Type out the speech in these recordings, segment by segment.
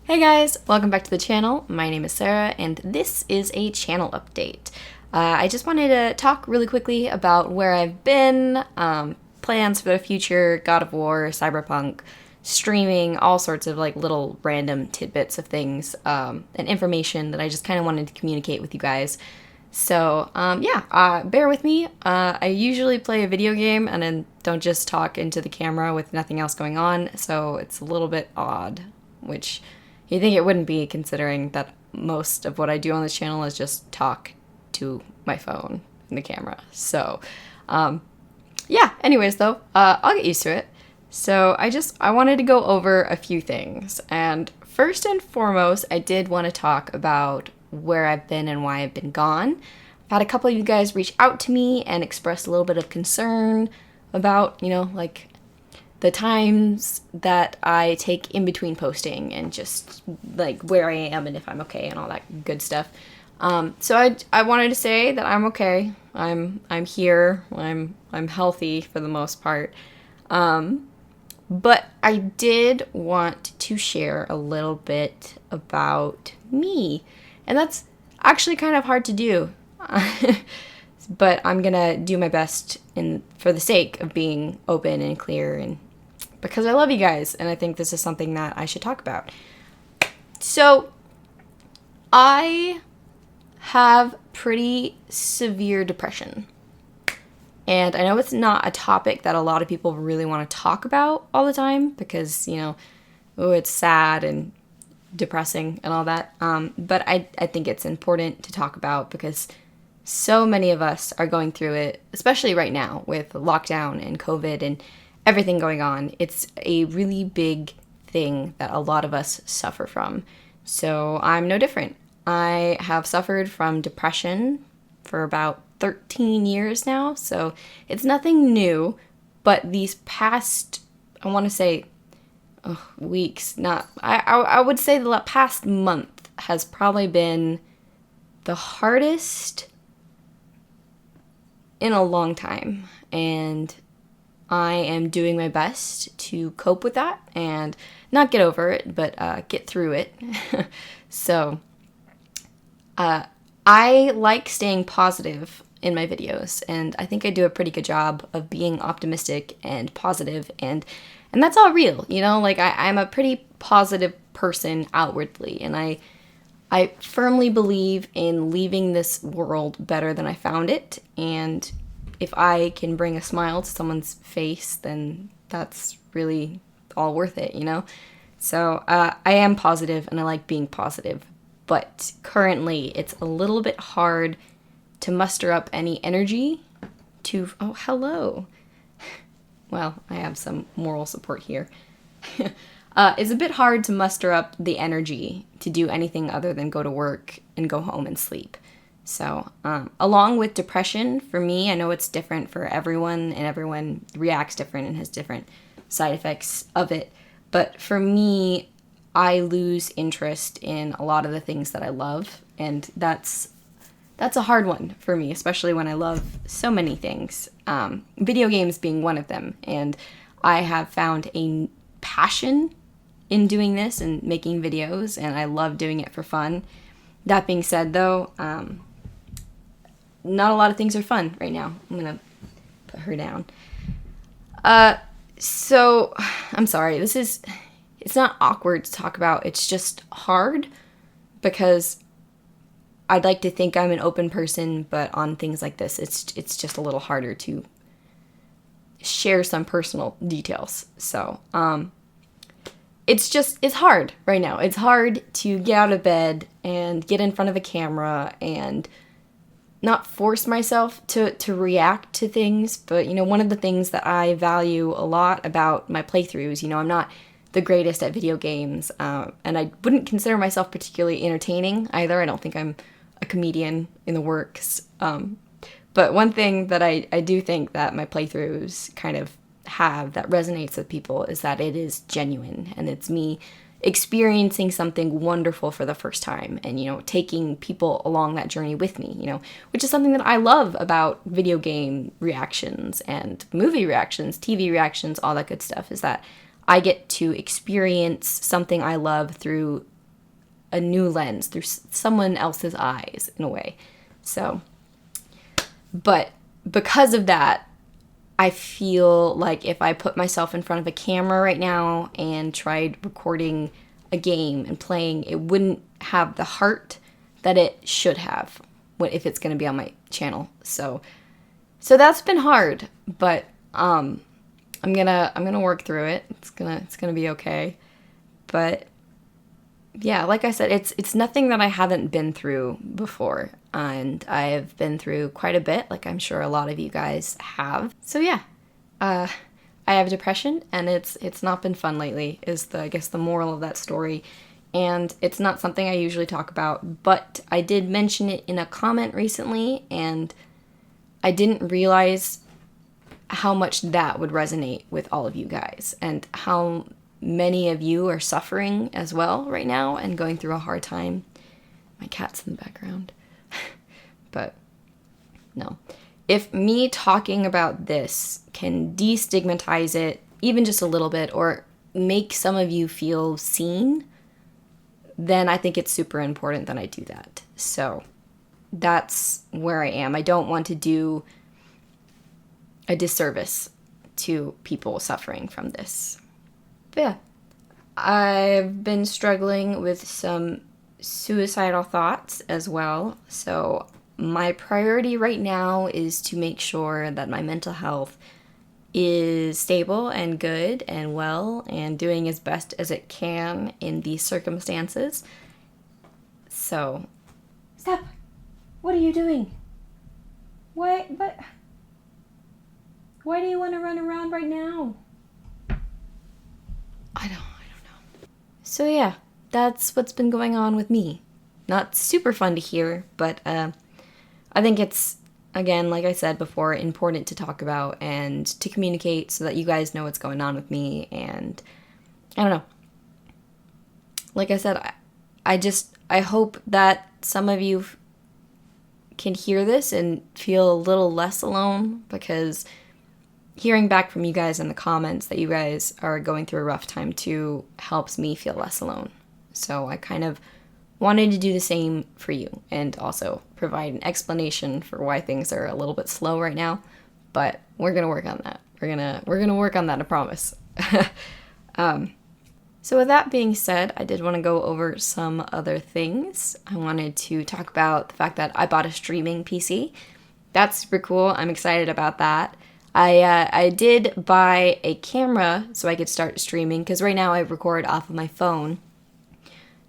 Hey guys, welcome back to the channel. My name is Sarah and this is a channel update. I just wanted to talk really quickly about where I've been, plans for the future, God of War, Cyberpunk, streaming, all sorts of like little random tidbits of things and information that I just kind of wanted to communicate with you guys. So bear with me. I usually play a video game and then don't just talk into the camera with nothing else going on, so it's a little bit odd, which you think it wouldn't be, considering that most of what I do on this channel is just talk to my phone and the camera. So, anyways though, I'll get used to it. So I wanted to go over a few things. And first and foremost, I did want to talk about where I've been and why I've been gone. I've had a couple of you guys reach out to me and express a little bit of concern about, like the times that I take in between posting and just like where I am and if I'm okay and all that good stuff. So I wanted to say that I'm okay. I'm here. I'm healthy for the most part. But I did want to share a little bit about me. And that's actually kind of hard to do. But I'm gonna do my best for the sake of being open and clear, and because I love you guys and I think this is something that I should talk about. So I have pretty severe depression. And I know it's not a topic that a lot of people really want to talk about all the time because, it's sad and depressing and all that. But I think it's important to talk about because so many of us are going through it, especially right now with lockdown and COVID and everything going on. It's a really big thing that a lot of us suffer from. So I'm no different. I have suffered from depression for about 13 years now, so it's nothing new, but these past, I want to say, weeks, I would say the past month has probably been the hardest in a long time, and I am doing my best to cope with that and not get over it, but get through it. So I like staying positive in my videos, and I think I do a pretty good job of being optimistic and positive, and that's all real, I'm a pretty positive person outwardly, and I firmly believe in leaving this world better than I found it, and if I can bring a smile to someone's face, then that's really all worth it, So I am positive and I like being positive, but currently it's a little bit hard to muster up any energy to, oh, hello. Well, I have some moral support here. It's a bit hard to muster up the energy to do anything other than go to work and go home and sleep. So, along with depression, for me, I know it's different for everyone, and everyone reacts different and has different side effects of it. But for me, I lose interest in a lot of the things that I love, and that's a hard one for me, especially when I love so many things. Video games being one of them, and I have found a passion in doing this and making videos, and I love doing it for fun. That being said, though, not a lot of things are fun right now. I'm gonna put her down. So, I'm sorry, it's not awkward to talk about, it's just hard, because I'd like to think I'm an open person, but on things like this, it's just a little harder to share some personal details. So, it's hard right now. It's hard to get out of bed and get in front of a camera and not force myself to react to things, but, one of the things that I value a lot about my playthroughs, I'm not the greatest at video games, and I wouldn't consider myself particularly entertaining either. I don't think I'm a comedian in the works, but one thing that I do think that my playthroughs kind of have that resonates with people is that it is genuine, and it's me experiencing something wonderful for the first time and, taking people along that journey with me, which is something that I love about video game reactions and movie reactions, TV reactions, all that good stuff, is that I get to experience something I love through a new lens through someone else's eyes in a way. So, but because of that, I feel like if I put myself in front of a camera right now and tried recording a game and playing, it wouldn't have the heart that it should have if it's going to be on my channel. So that's been hard, but I'm gonna work through it. It's gonna be okay. But yeah, like I said, it's nothing that I haven't been through before, and I've been through quite a bit, like I'm sure a lot of you guys have. So yeah, I have depression, and it's not been fun lately, is I guess the moral of that story. And it's not something I usually talk about, but I did mention it in a comment recently, and I didn't realize how much that would resonate with all of you guys, and how many of you are suffering as well right now and going through a hard time. My cat's in the background. But no. If me talking about this can destigmatize it even just a little bit, or make some of you feel seen, then I think it's super important that I do that. So that's where I am. I don't want to do a disservice to people suffering from this. But yeah, I've been struggling with some suicidal thoughts as well. So my priority right now is to make sure that my mental health is stable and good and well and doing as best as it can in these circumstances. So, stop! What are you doing? Why do you want to run around right now? I don't know. So yeah, that's what's been going on with me. Not super fun to hear, but I think it's, again, like I said before, important to talk about and to communicate so that you guys know what's going on with me. And I don't know. Like I said, I hope that some of you can hear this and feel a little less alone, because hearing back from you guys in the comments that you guys are going through a rough time too helps me feel less alone. So I kind of wanted to do the same for you, and also provide an explanation for why things are a little bit slow right now. But we're gonna work on that. We're gonna work on that, I promise. So with that being said, I did want to go over some other things. I wanted to talk about the fact that I bought a streaming PC. That's super cool. I'm excited about that. I did buy a camera so I could start streaming, because right now I record off of my phone.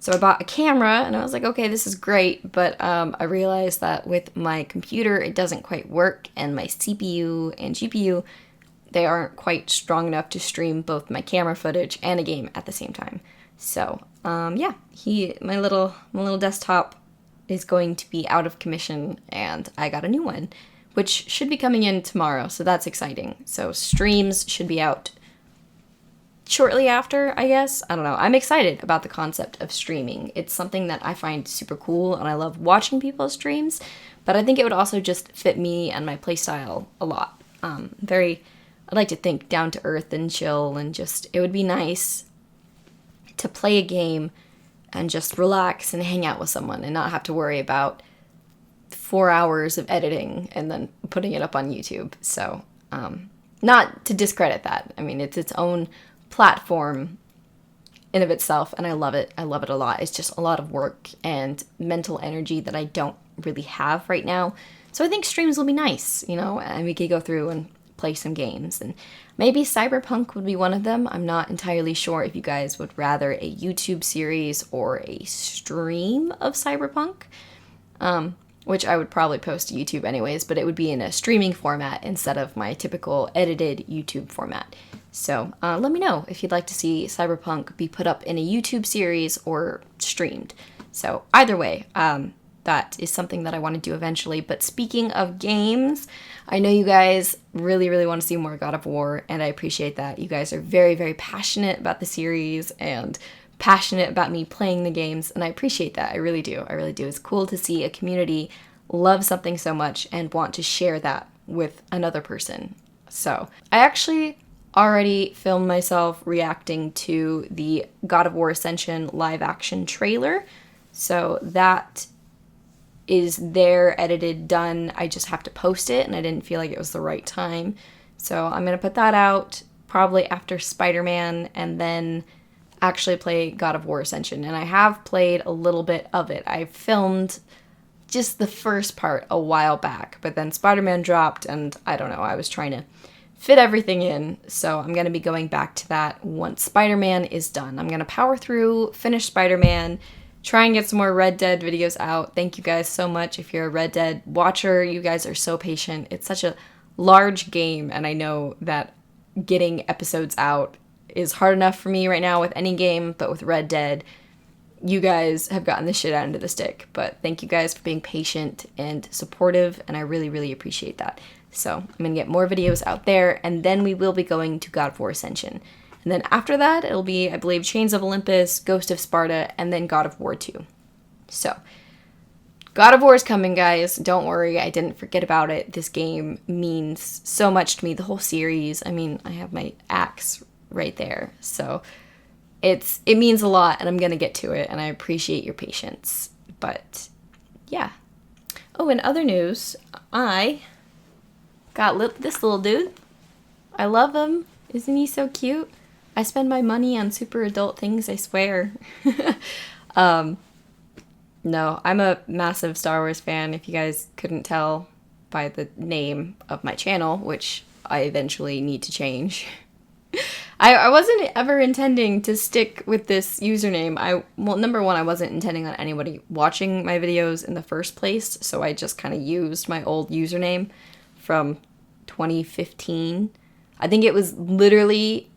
So I bought a camera, and I was like, okay, this is great, but I realized that with my computer, it doesn't quite work, and my CPU and GPU, they aren't quite strong enough to stream both my camera footage and a game at the same time. So, yeah, my little desktop is going to be out of commission, and I got a new one, which should be coming in tomorrow, so that's exciting. So streams should be out shortly after, I guess. I don't know. I'm excited about the concept of streaming. It's something that I find super cool, and I love watching people's streams, but I think it would also just fit me and my playstyle a lot. I like to think down to earth and chill, and just, it would be nice to play a game and just relax and hang out with someone and not have to worry about 4 hours of editing and then putting it up on YouTube. So, not to discredit that. I mean, it's its own platform in of itself, and I love it. I love it a lot. It's just a lot of work and mental energy that I don't really have right now. So I think streams will be nice, and we could go through and play some games, and maybe Cyberpunk would be one of them. I'm not entirely sure if you guys would rather a YouTube series or a stream of Cyberpunk, which I would probably post to YouTube anyways, but it would be in a streaming format instead of my typical edited YouTube format. So let me know if you'd like to see Cyberpunk be put up in a YouTube series or streamed. So either way, that is something that I want to do eventually. But speaking of games, I know you guys really, really want to see more God of War, and I appreciate that. You guys are very, very passionate about the series and passionate about me playing the games, and I appreciate that. I really do. I really do. It's cool to see a community love something so much and want to share that with another person. So I actually already filmed myself reacting to the God of War Ascension live action trailer. So that is there, edited, done. I just have to post it, and I didn't feel like it was the right time. So I'm going to put that out probably after Spider-Man, and then actually play God of War Ascension. And I have played a little bit of it. I filmed just the first part a while back, but then Spider-Man dropped, and I don't know, I was trying to fit everything in, so I'm going to be going back to that once Spider-Man is done. I'm going to power through, finish Spider-Man, try and get some more Red Dead videos out. Thank you guys so much. If you're a Red Dead watcher, you guys are so patient. It's such a large game, and I know that getting episodes out is hard enough for me right now with any game, but with Red Dead, you guys have gotten the shit out into the stick. But thank you guys for being patient and supportive, and I really, really appreciate that. So I'm going to get more videos out there, and then we will be going to God of War Ascension. And then after that, it'll be, I believe, Chains of Olympus, Ghost of Sparta, and then God of War 2. So, God of War is coming, guys. Don't worry, I didn't forget about it. This game means so much to me, the whole series. I mean, I have my axe right there. So, it means a lot, and I'm going to get to it, and I appreciate your patience. But, yeah. Oh, in other news, I got this little dude. I love him. Isn't he so cute? I spend my money on super adult things, I swear. No, I'm a massive Star Wars fan, if you guys couldn't tell by the name of my channel, which I eventually need to change. I wasn't ever intending to stick with this username. Well, number one, I wasn't intending on anybody watching my videos in the first place, so I just kind of used my old username from 2015. I think it was literally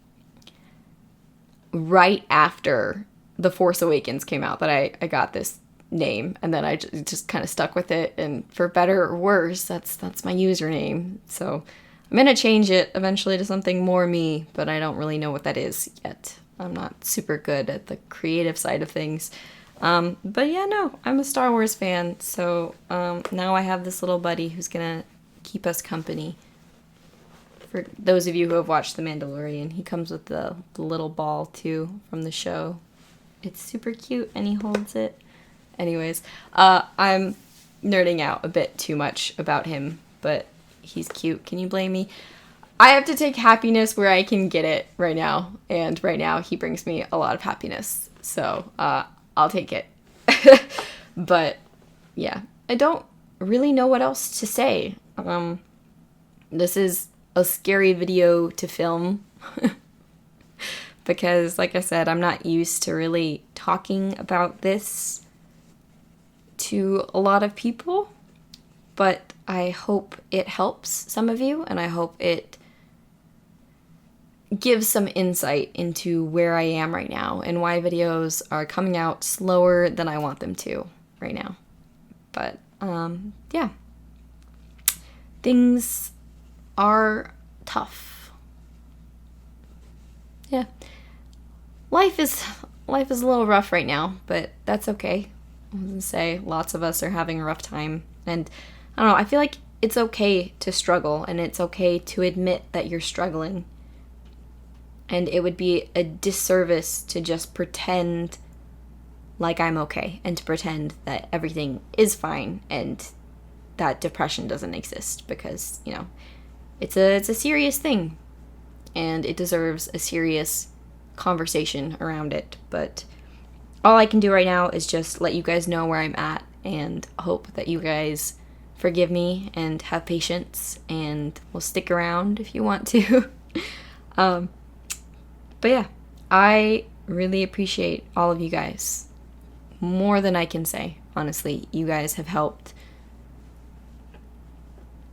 right after The Force Awakens came out that I got this name, and then I just kind of stuck with it, and for better or worse, that's my username. So I'm gonna change it eventually to something more me, but I don't really know what that is yet. I'm not super good at the creative side of things. But yeah, no, I'm a Star Wars fan, so now I have this little buddy who's gonna keep us company. For those of you who have watched The Mandalorian, he comes with the little ball too from the show. It's super cute, and he holds it. Anyways, I'm nerding out a bit too much about him, but he's cute. Can you blame me? I have to take happiness where I can get it right now, and right now he brings me a lot of happiness, so I'll take it. But yeah, I don't really know what else to say. This is a scary video to film because, like I said, I'm not used to really talking about this to a lot of people, but I hope it helps some of you, and I hope it gives some insight into where I am right now and why videos are coming out slower than I want them to right now. But yeah, things are tough. Yeah, life is a little rough right now, but that's okay. I was gonna say lots of us are having a rough time, and I don't know, I feel like it's okay to struggle, and it's okay to admit that you're struggling. And it would be a disservice to just pretend like I'm okay and to pretend that everything is fine and that depression doesn't exist, because, you know, it's a serious thing and it deserves a serious conversation around it. But all I can do right now is just let you guys know where I'm at and hope that you guys forgive me and have patience and will stick around if you want to. But yeah, I really appreciate all of you guys. More than I can say, honestly. You guys have helped.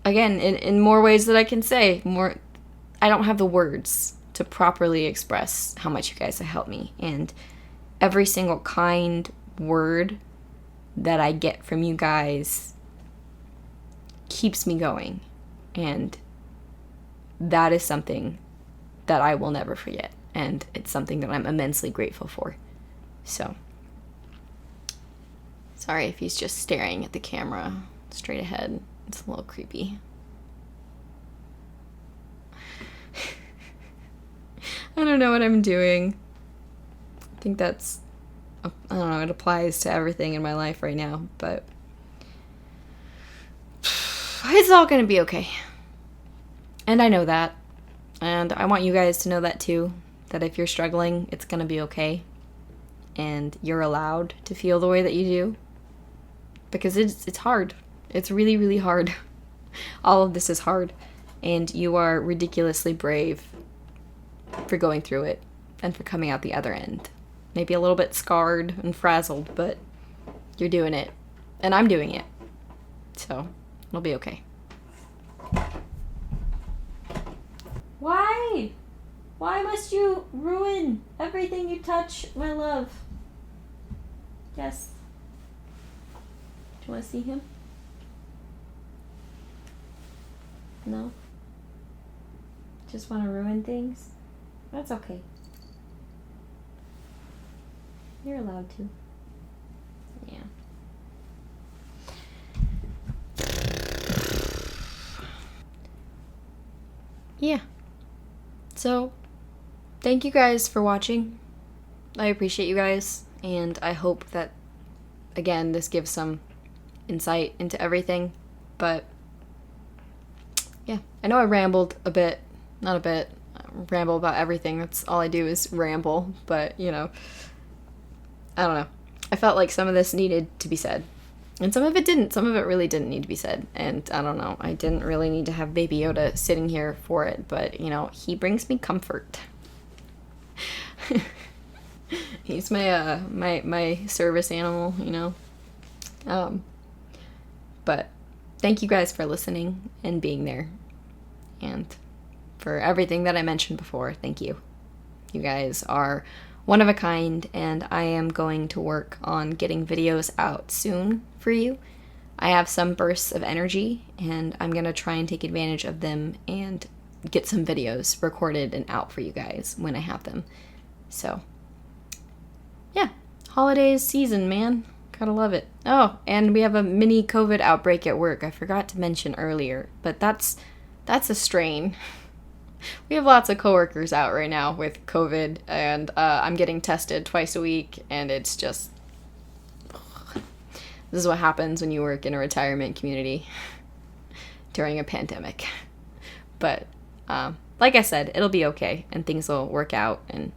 Again, in more ways that I can say. I don't have the words to properly express how much you guys have helped me. And every single kind word that I get from you guys keeps me going. And that is something that I will never forget. And it's something that I'm immensely grateful for. So, sorry if he's just staring at the camera straight ahead. It's a little creepy. I don't know what I'm doing. I think that's I don't know, it applies to everything in my life right now, but it's all gonna be okay. And I know that. And I want you guys to know that too, that if you're struggling, it's gonna be okay. And you're allowed to feel the way that you do. Because it's hard. It's really, really hard. All of this is hard. And you are ridiculously brave for going through it and for coming out the other end. Maybe a little bit scarred and frazzled, but you're doing it. And I'm doing it. So, it'll be okay. Why? Why must you ruin everything you touch, my love? Yes. Do you want to see him? No? Just want to ruin things? That's okay. You're allowed to. Yeah. Yeah. So, thank you guys for watching. I appreciate you guys, and I hope that, again, this gives some insight into everything. But, yeah. I know I rambled a bit. Not a bit. I ramble about everything. That's all I do is ramble. But, you know, I don't know. I felt like some of this needed to be said. And some of it didn't. Some of it really didn't need to be said. And I don't know. I didn't really need to have Baby Yoda sitting here for it. But, you know, he brings me comfort. He's my my service animal, you know. But thank you guys for listening and being there. And for everything that I mentioned before, thank you. You guys are one of a kind, and I am going to work on getting videos out soon for you. I have some bursts of energy, and I'm going to try and take advantage of them and get some videos recorded and out for you guys when I have them. So, yeah, holidays season, man. Gotta love it. Oh, and we have a mini COVID outbreak at work. I forgot to mention earlier, but that's a strain. We have lots of coworkers out right now with COVID, and I'm getting tested twice a week, and it's just... This is what happens when you work in a retirement community during a pandemic. But, like I said, it'll be okay, and things will work out, and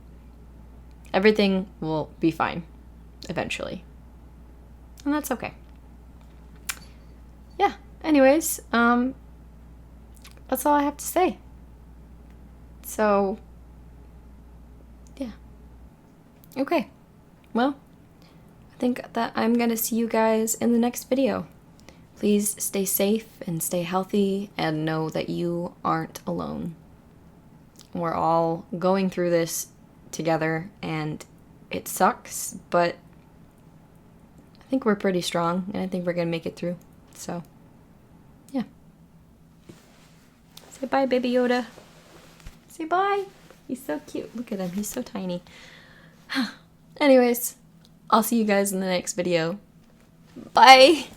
everything will be fine eventually. And that's okay. Yeah, anyways, that's all I have to say. So, yeah. Okay. Well, I think that I'm gonna see you guys in the next video. Please stay safe and stay healthy and know that you aren't alone. We're all going through this together, and it sucks, but I think we're pretty strong, and I think we're gonna make it through. So, yeah. Say bye, Baby Yoda. Say bye. He's so cute. Look at him. He's so tiny. Anyways, I'll see you guys in the next video. Bye.